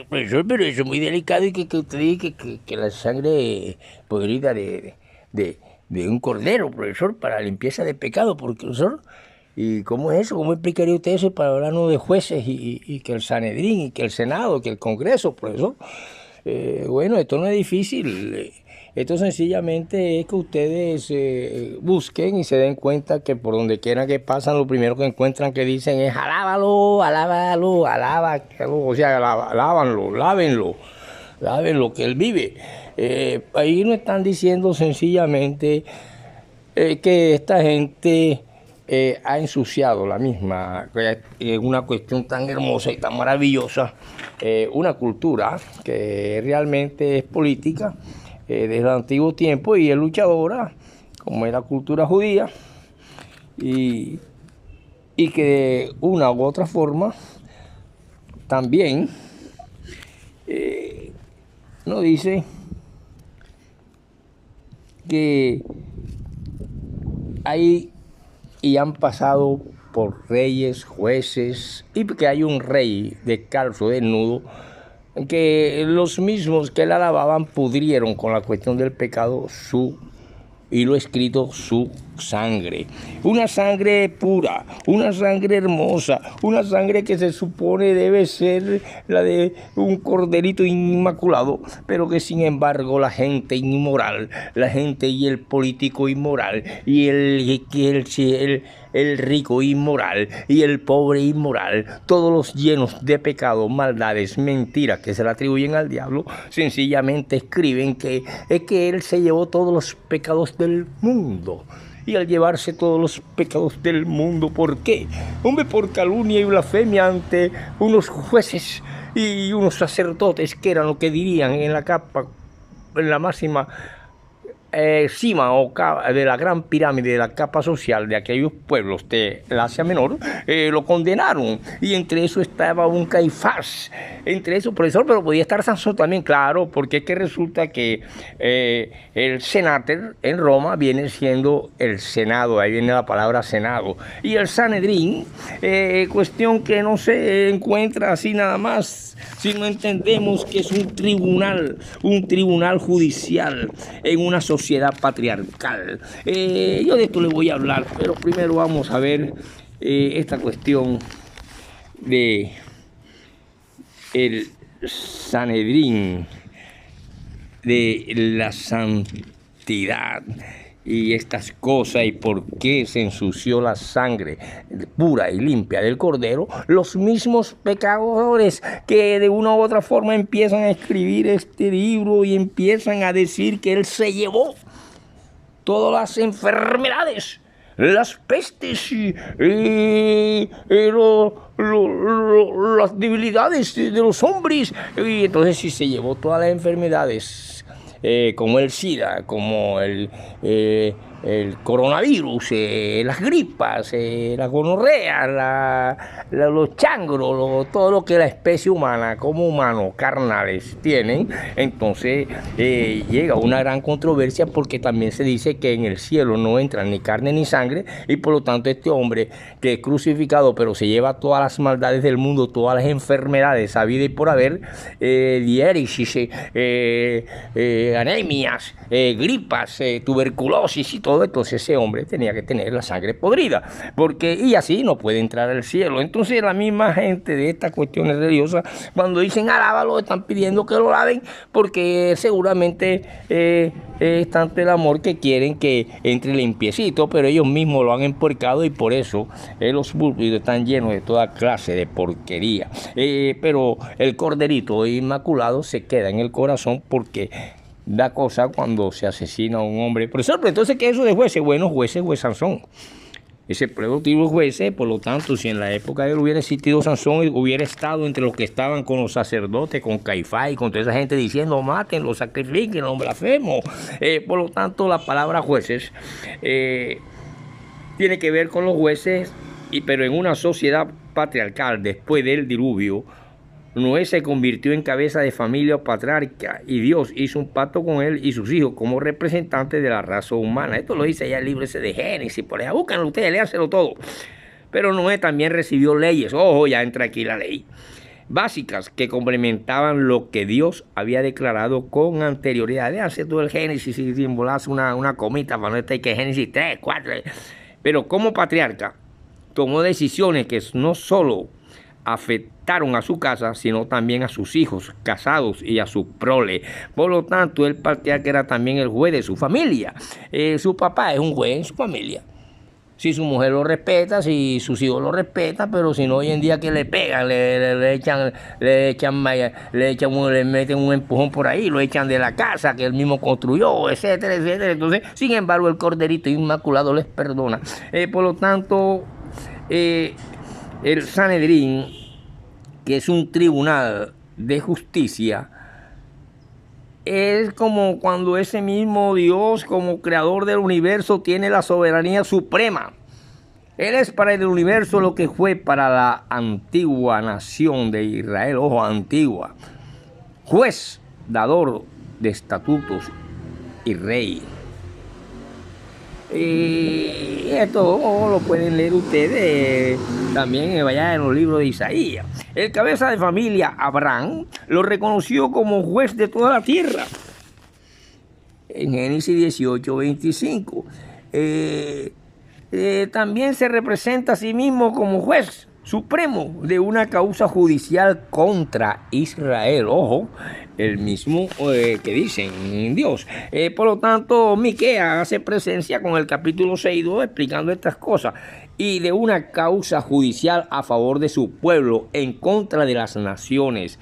Profesor, pero eso es muy delicado y que usted diga que la sangre podrida de un cordero, profesor, para limpieza de pecado, porque, profesor, ¿y cómo es eso? ¿Cómo explicaría usted eso para hablarnos de jueces y que el Sanedrín y que el Senado, que el Congreso, profesor? Bueno, esto no es difícil. Esto sencillamente es que ustedes busquen y se den cuenta que por donde quiera que pasan, lo primero que encuentran que dicen es alábalo, alábalo, alábalo, o sea, alábanlo, lávenlo, que él vive. Ahí no están diciendo sencillamente que esta gente ha ensuciado la misma, una cuestión tan hermosa y tan maravillosa, una cultura que realmente es política desde el antiguo tiempo y es luchadora, como es la cultura judía, y que de una u otra forma también nos dice que hay y han pasado por reyes, jueces, y que hay un rey descalzo, desnudo, que los mismos que le alababan pudrieron con la cuestión del pecado y lo escrito, su sangre. Una sangre pura, una sangre hermosa, una sangre que se supone debe ser la de un corderito inmaculado, pero que sin embargo la gente inmoral, la gente y el político inmoral, y el rico inmoral y el pobre inmoral, todos los llenos de pecado, maldades, mentiras que se le atribuyen al diablo, sencillamente escriben que es que él se llevó todos los pecados del mundo. Y al llevarse todos los pecados del mundo, ¿por qué? Hombre, por calumnia y blasfemia ante unos jueces y unos sacerdotes que eran lo que dirían en la máxima cima o de la gran pirámide de la capa social de aquellos pueblos de la Asia Menor, lo condenaron, y entre eso estaba un Caifás, entre eso, profesor, pero podía estar Sansón también, claro, porque es que resulta que el senator en Roma viene siendo el Senado, ahí viene la palabra Senado, y el Sanedrín, cuestión que no se encuentra así nada más, si no entendemos que es un tribunal judicial en una sociedad patriarcal. Yo de esto le voy a hablar, pero primero vamos a ver esta cuestión de el Sanedrín, de la santidad y estas cosas, y por qué se ensució la sangre pura y limpia del cordero, los mismos pecadores que de una u otra forma empiezan a escribir este libro y empiezan a decir que él se llevó todas las enfermedades, las pestes y las debilidades de los hombres, y entonces si se llevó todas las enfermedades, como el SIDA, como el coronavirus, las gripas, la gonorrea, los changros, todo lo que la especie humana, como humanos carnales tienen, entonces llega una gran controversia, porque también se dice que en el cielo no entra ni carne ni sangre, y por lo tanto este hombre que es crucificado, pero se lleva todas las maldades del mundo, todas las enfermedades habidas y por haber, diéresis, anemias, gripas, tuberculosis y todo, entonces ese hombre tenía que tener la sangre podrida, y así no puede entrar al cielo. Entonces la misma gente de estas cuestiones religiosas, cuando dicen alábalo, están pidiendo que lo laven, porque seguramente es tanto el amor que quieren que entre limpiecito, pero ellos mismos lo han empuercado, y por eso los púlpitos están llenos de toda clase de porquería. Pero el corderito inmaculado se queda en el corazón, porque da cosa cuando se asesina a un hombre. Profesor, pero entonces, ¿qué es eso de jueces? Bueno, jueces, pues Sansón. Ese pueblo tuvo jueces, por lo tanto, si en la época de él hubiera existido Sansón, hubiera estado entre los que estaban con los sacerdotes, con Caifás y con toda esa gente diciendo, mátenlo, sacrifíquenlo, blasfemo. Por lo tanto, la palabra jueces tiene que ver con los jueces, pero en una sociedad patriarcal después del diluvio, Noé se convirtió en cabeza de familia o patriarca, y Dios hizo un pacto con él y sus hijos como representantes de la raza humana. Esto lo dice ya el libro ese de Génesis, por allá, búscanlo ustedes, léanselo todo. Pero Noé también recibió leyes, ojo, ya entra aquí la ley, básicas que complementaban lo que Dios había declarado con anterioridad. Hace todo el Génesis y simbolase una comita para no estar que Génesis 3, 4. Pero como patriarca tomó decisiones que no solo afectaron a su casa, sino también a sus hijos casados y a su prole. Por lo tanto, el patriarca era también el juez de su familia. Su papá es un juez en su familia. Si su mujer lo respeta, si sus hijos lo respetan, pero si no, hoy en día que le pegan, le meten un empujón por ahí, lo echan de la casa que él mismo construyó, etcétera, etcétera. Entonces, sin embargo, el Corderito Inmaculado les perdona. Por lo tanto, el Sanedrín, que es un tribunal de justicia, es como cuando ese mismo Dios, como creador del universo, tiene la soberanía suprema. Él es para el universo lo que fue para la antigua nación de Israel, ojo, antigua, juez, dador de estatutos y rey. Y esto lo pueden leer ustedes también vaya en los libros de Isaías. El cabeza de familia Abraham lo reconoció como juez de toda la tierra en Génesis 18, 25. También se representa a sí mismo como juez supremo de una causa judicial contra Israel. Ojo, el mismo que dicen Dios. Por lo tanto, Miqueas hace presencia con el capítulo 6:2 explicando estas cosas. Y de una causa judicial a favor de su pueblo en contra de las naciones.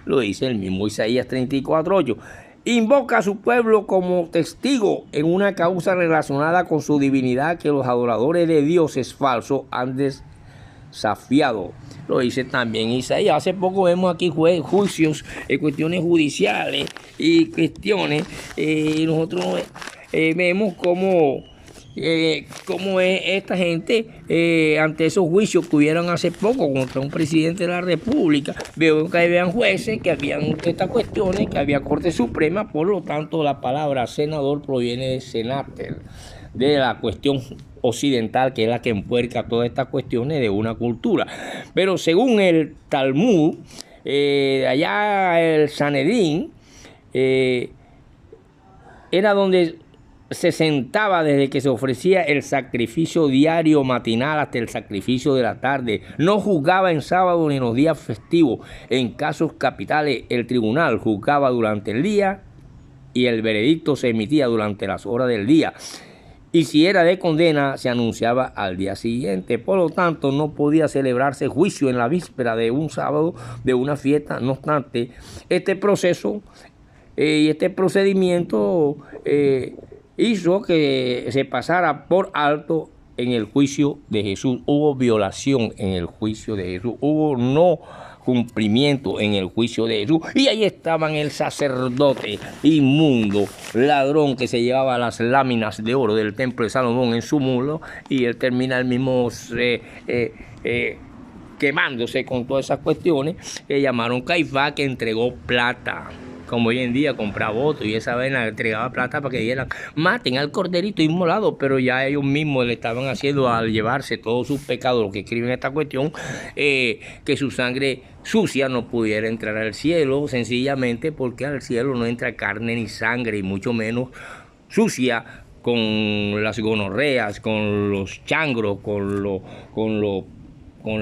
Lo dice el mismo Isaías 34:8. Invoca a su pueblo como testigo en una causa relacionada con su divinidad que los adoradores de dioses falsos han desafiado. Lo dice también Isaías. Hace poco vemos aquí juicios, cuestiones judiciales y cuestiones. Nosotros vemos cómo es esta gente ante esos juicios que hubieron hace poco contra un presidente de la República. Veo que habían jueces, que habían estas cuestiones, que había Corte Suprema. Por lo tanto, la palabra senador proviene de senater, de la cuestión occidental, que es la que empuerca todas estas cuestiones de una cultura. Pero según el Talmud, allá el Sanedrín era donde se sentaba desde que se ofrecía el sacrificio diario matinal hasta el sacrificio de la tarde. No juzgaba en sábado ni en los días festivos. En casos capitales, el tribunal juzgaba durante el día y el veredicto se emitía durante las horas del día. Y si era de condena, se anunciaba al día siguiente. Por lo tanto, no podía celebrarse juicio en la víspera de un sábado, de una fiesta. No obstante, este proceso y este procedimiento hizo que se pasara por alto en el juicio de Jesús. Hubo violación en el juicio de Jesús. Hubo no cumplimiento en el juicio de Jesús. Y ahí estaban el sacerdote inmundo, ladrón, que se llevaba las láminas de oro del templo de Salomón en su mulo, y él termina el mismo quemándose con todas esas cuestiones que llamaron Caifás, que entregó plata. Como hoy en día compraba votos y esa vaina entregaba plata para que dieran, maten al corderito inmolado, pero ya ellos mismos le estaban haciendo al llevarse todos sus pecados, lo que escriben esta cuestión, que su sangre sucia no pudiera entrar al cielo, sencillamente porque al cielo no entra carne ni sangre, y mucho menos sucia, con las gonorreas, con los changros, con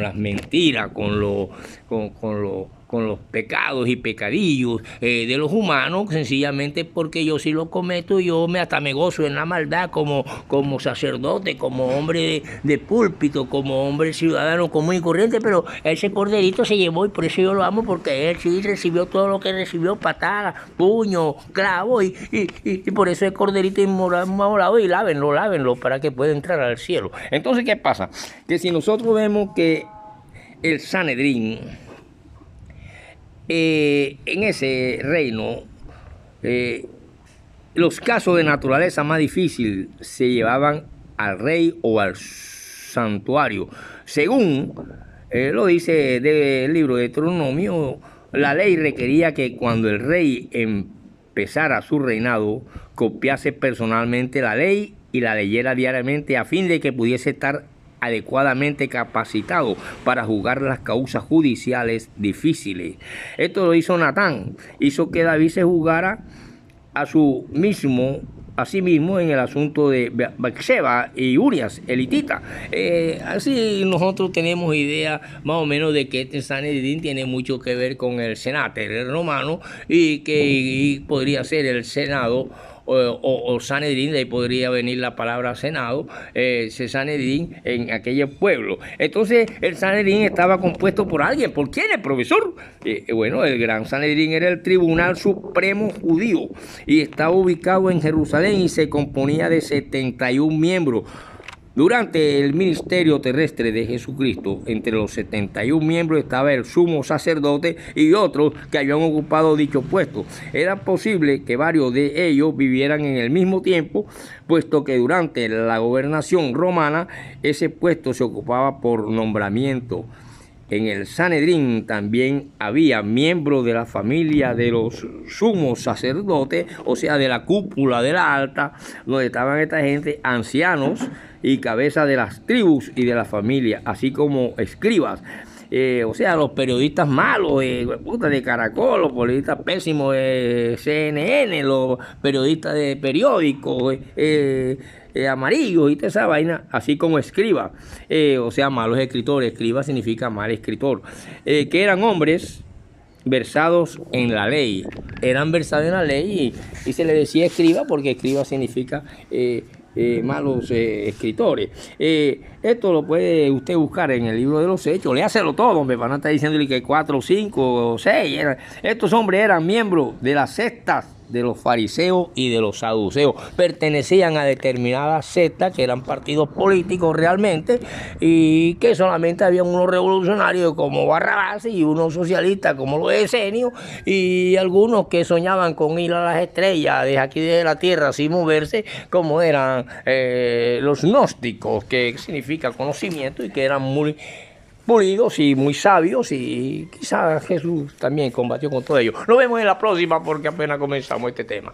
las mentiras, con los pecados y pecadillos de los humanos, sencillamente porque yo sí lo cometo, y yo hasta me gozo en la maldad como sacerdote, como hombre de púlpito, como hombre ciudadano común y corriente. Pero ese corderito se llevó, y por eso yo lo amo, porque él sí recibió todo lo que recibió: patadas, puños, clavos, y por eso el corderito inmolado. Y lávenlo para que pueda entrar al cielo. Entonces, ¿qué pasa? Que si nosotros vemos que el Sanedrín, en ese reino, los casos de naturaleza más difícil se llevaban al rey o al santuario. Según lo dice el libro de Deuteronomio, la ley requería que cuando el rey empezara su reinado, copiase personalmente la ley y la leyera diariamente, a fin de que pudiese estar adecuadamente capacitado para juzgar las causas judiciales difíciles. Esto lo hizo Natán, hizo que David se juzgara a sí mismo en el asunto de Batseba y Urias, elitita. Así nosotros tenemos idea más o menos de que este Sanedrín tiene mucho que ver con el Senater romano y que podría ser el Senado o Sanedrín, de ahí podría venir la palabra Senado, Sanedrín en aquel pueblo. Entonces el Sanedrín estaba compuesto por alguien. ¿Por quién? El profesor. Bueno, el gran Sanedrín era el Tribunal Supremo Judío y estaba ubicado en Jerusalén y se componía de 71 miembros. Durante el ministerio terrestre de Jesucristo, entre los 71 miembros estaba el sumo sacerdote y otros que habían ocupado dicho puesto. Era posible que varios de ellos vivieran en el mismo tiempo, puesto que durante la gobernación romana ese puesto se ocupaba por nombramiento. En el Sanedrín también había miembros de la familia de los sumos sacerdotes, o sea, de la cúpula de la alta, donde estaban esta gente, ancianos y cabezas de las tribus y de la familia, así como escribas. O sea, los periodistas malos de Caracol, los periodistas pésimos de CNN, los periodistas de periódicos amarillos y toda esa vaina, así como escriba, o sea, malos escritores. Escriba significa mal escritor, que eran hombres versados en la ley. Eran versados en la ley y se le decía escriba porque escriba significa malos escritores. Esto lo puede usted buscar en el libro de los Hechos. Léaselo todo, hombre, para no estar diciéndole que 4, 5 o 6. Estos hombres eran miembros de las sectas de los fariseos y de los saduceos. Pertenecían a determinadas sectas que eran partidos políticos realmente y que solamente había unos revolucionarios como Barrabás y unos socialistas como los esenios y algunos que soñaban con ir a las estrellas de aquí de la tierra sin moverse, como eran los gnósticos, que significa conocimiento, y que eran muy pulidos y muy sabios, y quizás Jesús también combatió con todo ello. Nos vemos en la próxima porque apenas comenzamos este tema.